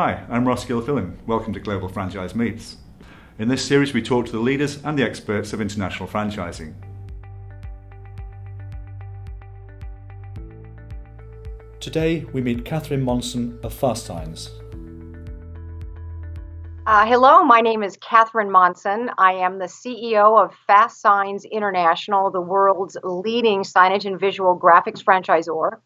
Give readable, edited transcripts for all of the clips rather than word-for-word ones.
Hi, I'm Ross Gilfillan. Welcome to Global Franchise Meets. In this series, we talk to the leaders and the experts of international franchising. Today, we meet Catherine Monson of Fastsigns. Hello, my name is Catherine Monson. I am the CEO of Fastsigns International, the world's leading signage and visual graphics franchisor.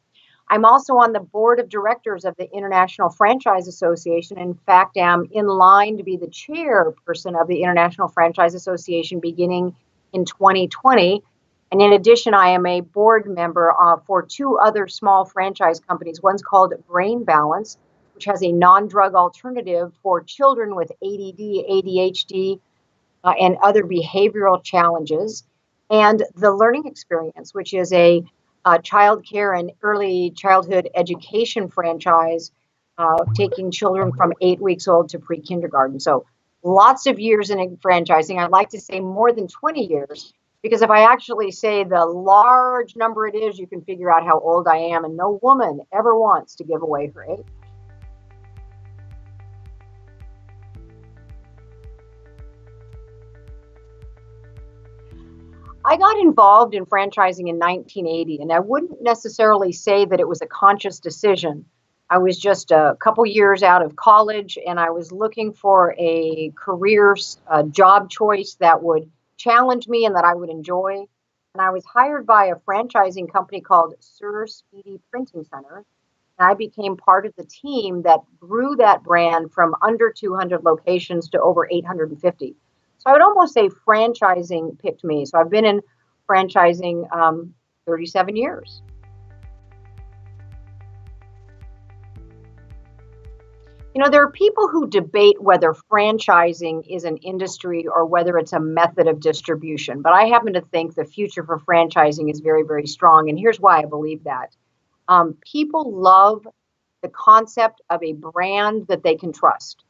I'm also on the board of directors of the International Franchise Association. In fact, I'm in line to be the chairperson of the International Franchise Association beginning in 2020. And in addition, I am a board member for two other small franchise companies. One's called Brain Balance, which has a non-drug alternative for children with ADD, ADHD, and other behavioral challenges. And The Learning Experience, which is a child care and early childhood education franchise, taking children from 8 weeks old to pre-kindergarten. So lots of years in franchising. I'd like to say more than 20 years, because if I actually say the large number it is, you can figure out how old I am, and no woman ever wants to give away her age. I got involved in franchising in 1980, and I wouldn't necessarily say that it was a conscious decision. I was just a couple years out of college, and I was looking for a career job choice that would challenge me and that I would enjoy. And I was hired by a franchising company called Sir Speedy Printing Center. And I became part of the team that grew that brand from under 200 locations to over 850. So I would almost say franchising picked me. So I've been in franchising 37 years. You know, there are people who debate whether franchising is an industry or whether it's a method of distribution. But I happen to think the future for franchising is very, very strong. And here's why I believe that. People love the concept of a brand that they can trust.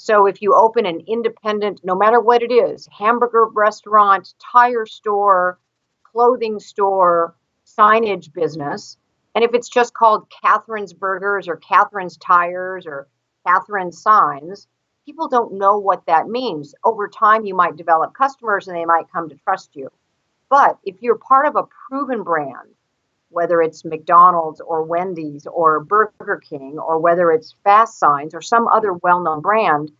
So if you open an independent, no matter what it is, hamburger restaurant, tire store, clothing store, signage business, and if it's just called Catherine's Burgers or Catherine's Tires or Catherine's Signs, people don't know what that means. Over time, you might develop customers and they might come to trust you. But if you're part of a proven brand, whether it's McDonald's or Wendy's or Burger King, or whether it's Fastsigns or some other well-known brand,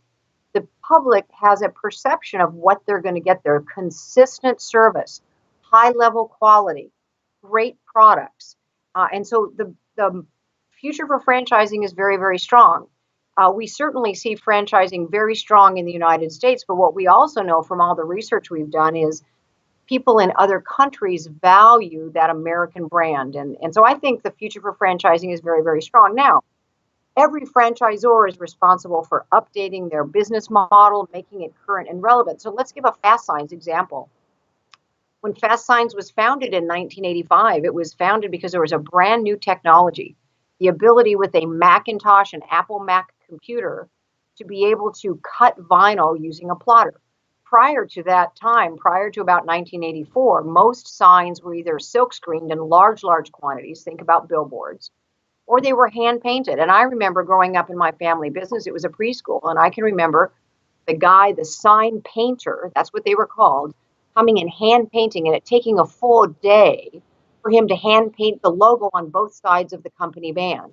the public has a perception of what they're going to get there. Consistent service, high-level quality, great products. And so the future for franchising is very, very strong. We certainly see franchising very strong in the United States, but what we also know from all the research we've done is people in other countries value that American brand. And so I think the future for franchising is very, very strong. Now, every franchisor is responsible for updating their business model, making it current and relevant. So let's give a Fastsigns example. When Fastsigns was founded in 1985, it was founded because there was a brand new technology, the ability with a Macintosh and Apple Mac computer to be able to cut vinyl using a plotter. Prior to that time, prior to about 1984, most signs were either silk screened in large, large quantities, think about billboards, or they were hand painted. And I remember growing up in my family business, it was a preschool, and I can remember the sign painter, that's what they were called, coming and hand painting, and it taking a full day for him to hand paint the logo on both sides of the company van.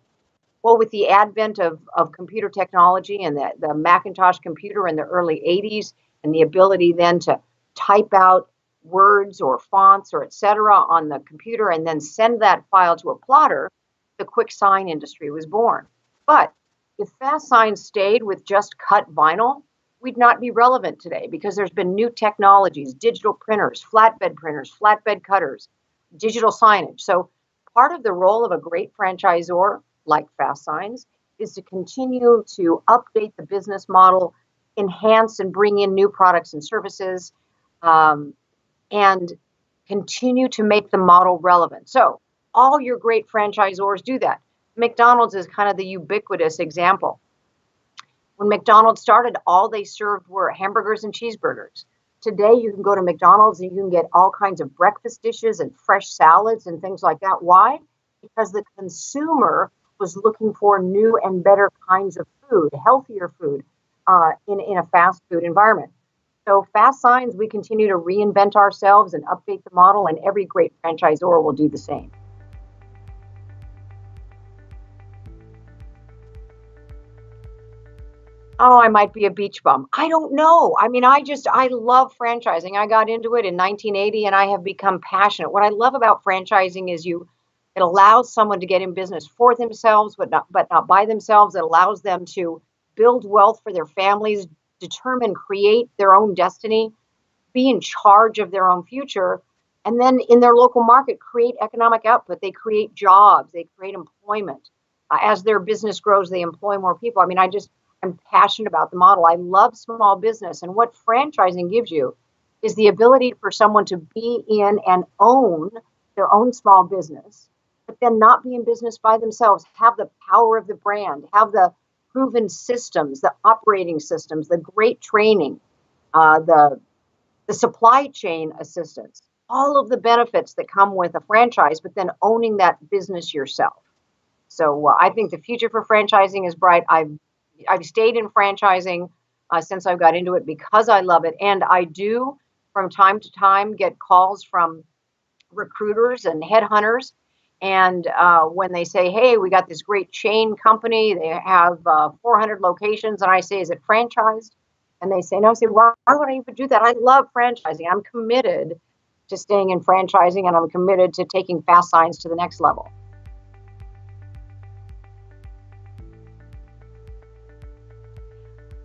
Well, with the advent of computer technology and the Macintosh computer in the early 80s, and the ability then to type out words or fonts or et cetera on the computer and then send that file to a plotter, the quick sign industry was born. But if Fastsigns stayed with just cut vinyl, we'd not be relevant today, because there's been new technologies, digital printers, flatbed cutters, digital signage. So part of the role of a great franchisor like Fastsigns is to continue to update the business model, enhance and bring in new products and services, and continue to make the model relevant. So all your great franchisors do that. McDonald's is kind of the ubiquitous example. When McDonald's started, all they served were hamburgers and cheeseburgers. Today, you can go to McDonald's and you can get all kinds of breakfast dishes and fresh salads and things like that. Why? Because the consumer was looking for new and better kinds of food, healthier food in a fast food environment. So Fastsigns, we continue to reinvent ourselves and update the model, and every great franchisor will do the same. Oh, I might be a beach bum. I don't know. I mean, I love franchising. I got into it in 1980 and I have become passionate. What I love about franchising is it allows someone to get in business for themselves, but not by themselves. It allows them to build wealth for their families, determine, create their own destiny, be in charge of their own future, and then in their local market, create economic output. They create jobs, they create employment. As their business grows, they employ more people. I mean, I'm passionate about the model. I love small business. And what franchising gives you is the ability for someone to be in and own their own small business, but then not be in business by themselves, have the power of the brand, have the proven systems, the operating systems, the great training, the supply chain assistance, all of the benefits that come with a franchise, but then owning that business yourself. So I think the future for franchising is bright. I've stayed in franchising since I got into it because I love it, and I do from time to time get calls from recruiters and headhunters, and when they say, "Hey, we got this great chain company. They have 400 locations," and I say, "Is it franchised?" And they say, "No." I say, "Why would I even do that? I love franchising. I'm committed to staying in franchising, and I'm committed to taking Fastsigns to the next level."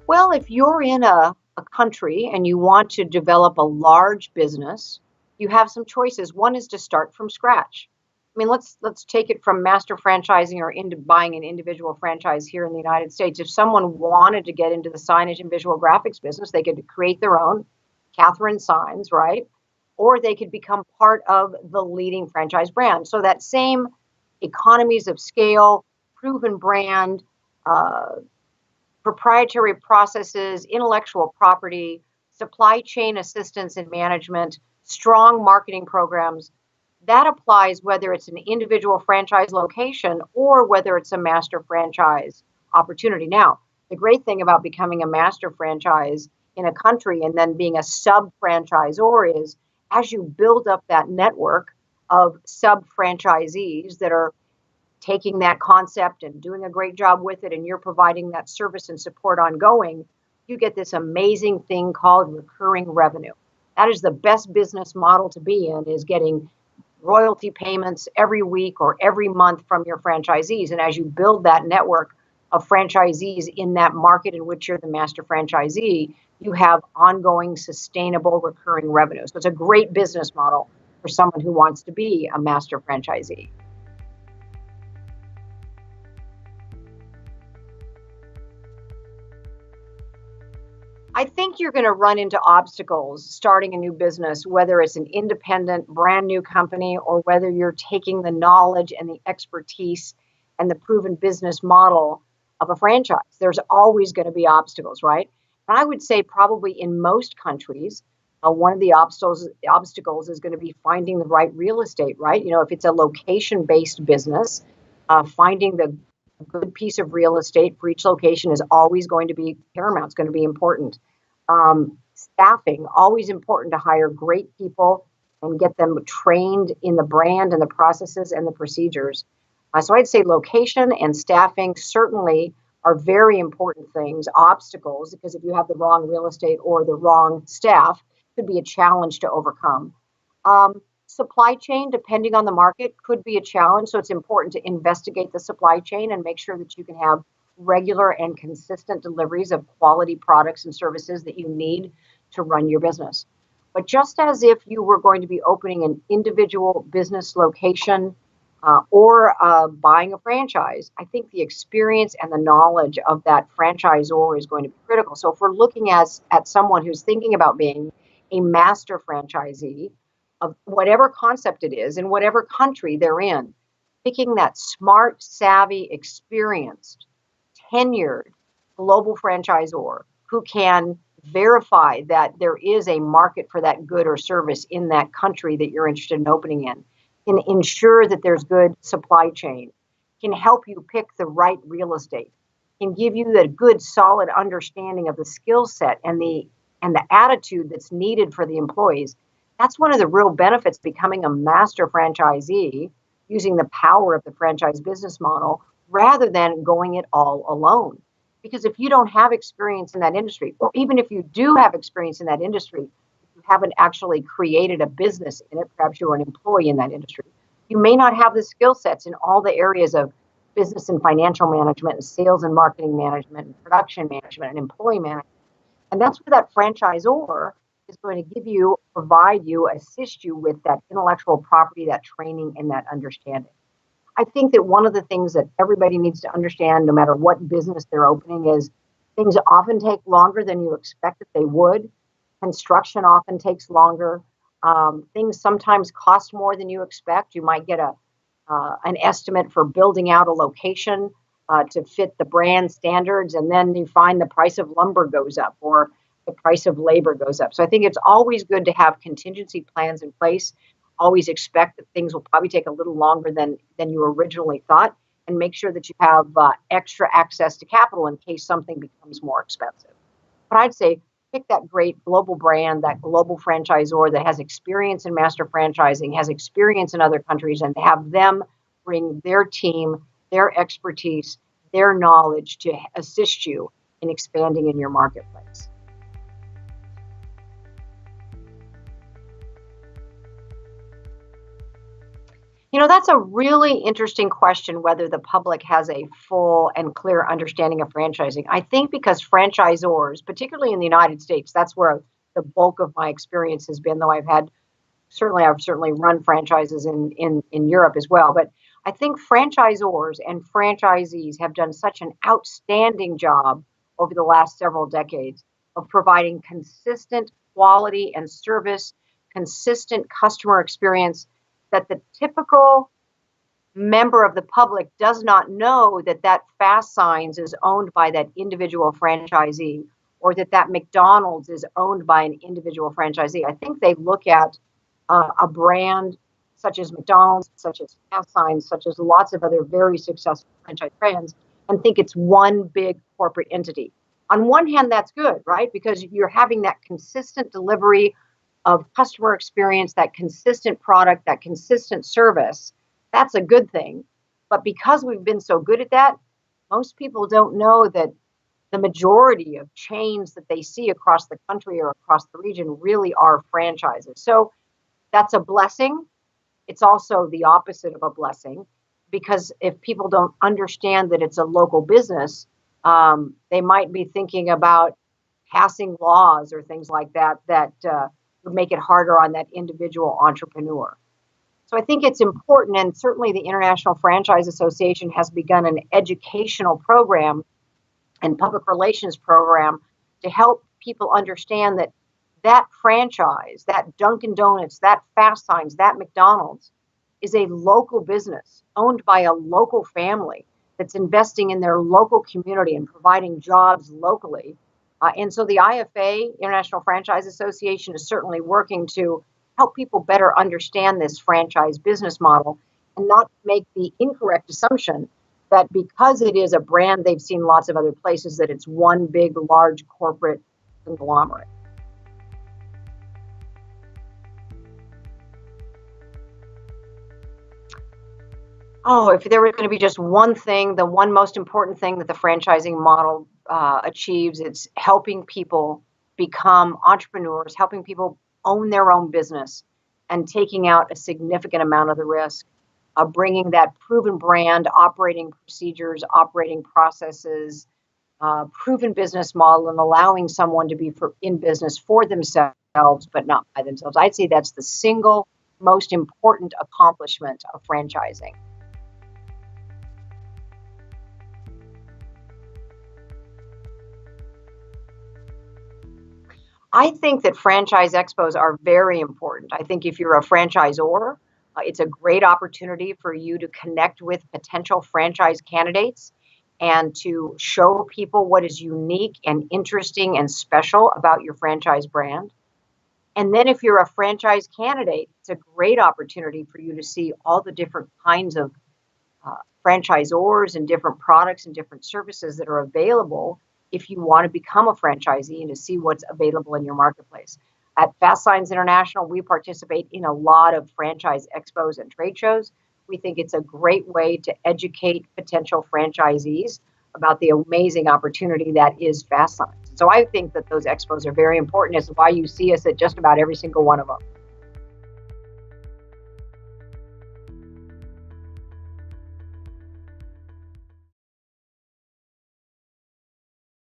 Well, if you're in a country and you want to develop a large business, you have some choices. One is to start from scratch. I mean, let's take it from master franchising or into buying an individual franchise here in the United States. If someone wanted to get into the signage and visual graphics business, they could create their own Catherine Signs, right? Or they could become part of the leading franchise brand. So that same economies of scale, proven brand, uh, proprietary processes, intellectual property, supply chain assistance and management, strong marketing programs. That applies whether it's an individual franchise location or whether it's a master franchise opportunity. Now, the great thing about becoming a master franchise in a country and then being a sub franchisor is as you build up that network of sub franchisees that are taking that concept and doing a great job with it, and you're providing that service and support ongoing, you get this amazing thing called recurring revenue. That is the best business model to be in, is getting royalty payments every week or every month from your franchisees. And as you build that network of franchisees in that market in which you're the master franchisee, you have ongoing, sustainable, recurring revenue. So it's a great business model for someone who wants to be a master franchisee. I think you're going to run into obstacles starting a new business, whether it's an independent, brand new company, or whether you're taking the knowledge and the expertise and the proven business model of a franchise. There's always going to be obstacles, right? And I would say probably in most countries, one of the obstacles is going to be finding the right real estate, right? You know, if it's a location-based business, finding the good piece of real estate for each location is always going to be paramount. It's going to be important. Staffing, always important to hire great people and get them trained in the brand and the processes and the procedures. So I'd say location and staffing certainly are very important things. Obstacles, because if you have the wrong real estate or the wrong staff, could be a challenge to overcome. Supply chain, depending on the market, could be a challenge. So it's important to investigate the supply chain and make sure that you can have regular and consistent deliveries of quality products and services that you need to run your business. But just as if you were going to be opening an individual business location or buying a franchise, I think the experience and the knowledge of that franchisor is going to be critical. So if we're looking at someone who's thinking about being a master franchisee, of whatever concept it is in whatever country they're in, picking that smart, savvy, experienced, tenured global franchisor who can verify that there is a market for that good or service in that country that you're interested in opening in, can ensure that there's good supply chain, can help you pick the right real estate, can give you the good, solid understanding of the skill set and the attitude that's needed for the employees. That's one of the real benefits of becoming a master franchisee, using the power of the franchise business model rather than going it all alone. Because if you don't have experience in that industry, or even if you do have experience in that industry, you haven't actually created a business in it, perhaps you're an employee in that industry, you may not have the skill sets in all the areas of business and financial management and sales and marketing management and production management and employee management. And that's where that franchisor is going to give you, provide you, assist you with that intellectual property, that training, and that understanding. I think that one of the things that everybody needs to understand, no matter what business they're opening, is things often take longer than you expect that they would. Construction often takes longer. Things sometimes cost more than you expect. You might get an estimate for building out a location to fit the brand standards, and then you find the price of lumber goes up or the price of labor goes up. So I think it's always good to have contingency plans in place. Always expect that things will probably take a little longer than you originally thought, and make sure that you have extra access to capital in case something becomes more expensive. But I'd say pick that great global brand, that global franchisor that has experience in master franchising, has experience in other countries, and have them bring their team, their expertise, their knowledge to assist you in expanding in your marketplace. You know, that's a really interesting question, whether the public has a full and clear understanding of franchising. I think because franchisors, particularly in the United States, that's where the bulk of my experience has been, though I've certainly run franchises in Europe as well. But I think franchisors and franchisees have done such an outstanding job over the last several decades of providing consistent quality and service, consistent customer experience, that the typical member of the public does not know that Fastsigns is owned by that individual franchisee, or that McDonald's is owned by an individual franchisee. I think they look at a brand such as McDonald's, such as Fastsigns, such as lots of other very successful franchise brands, and think it's one big corporate entity. On one hand, that's good, right? Because you're having that consistent delivery of customer experience, that consistent product, that consistent service. That's a good thing. But because we've been so good at that, most people don't know that the majority of chains that they see across the country or across the region really are franchises. So that's a blessing. It's also the opposite of a blessing, because if people don't understand that it's a local business, they might be thinking about passing laws or things like that would make it harder on that individual entrepreneur. So I think it's important, and certainly the International Franchise Association has begun an educational program and public relations program to help people understand that franchise, that Dunkin' Donuts, that Fastsigns, that McDonald's is a local business owned by a local family that's investing in their local community and providing jobs locally. And so the IFA, International Franchise Association, is certainly working to help people better understand this franchise business model and not make the incorrect assumption that because it is a brand they've seen lots of other places, that it's one big, large corporate conglomerate. Oh, if there was going to be just one thing, the one most important thing that the franchising model achieves, it's helping people become entrepreneurs, helping people own their own business, and taking out a significant amount of the risk of bringing that proven brand, operating procedures, operating processes, proven business model, and allowing someone to be in business for themselves, but not by themselves. I'd say that's the single most important accomplishment of franchising. I think that franchise expos are very important. I think if you're a franchisor, it's a great opportunity for you to connect with potential franchise candidates and to show people what is unique and interesting and special about your franchise brand. And then if you're a franchise candidate, it's a great opportunity for you to see all the different kinds of franchisors and different products and different services that are available if you want to become a franchisee and to see what's available in your marketplace. At Fastsigns International, we participate in a lot of franchise expos and trade shows. We think it's a great way to educate potential franchisees about the amazing opportunity that is Fastsigns. So I think that those expos are very important. It's why you see us at just about every single one of them.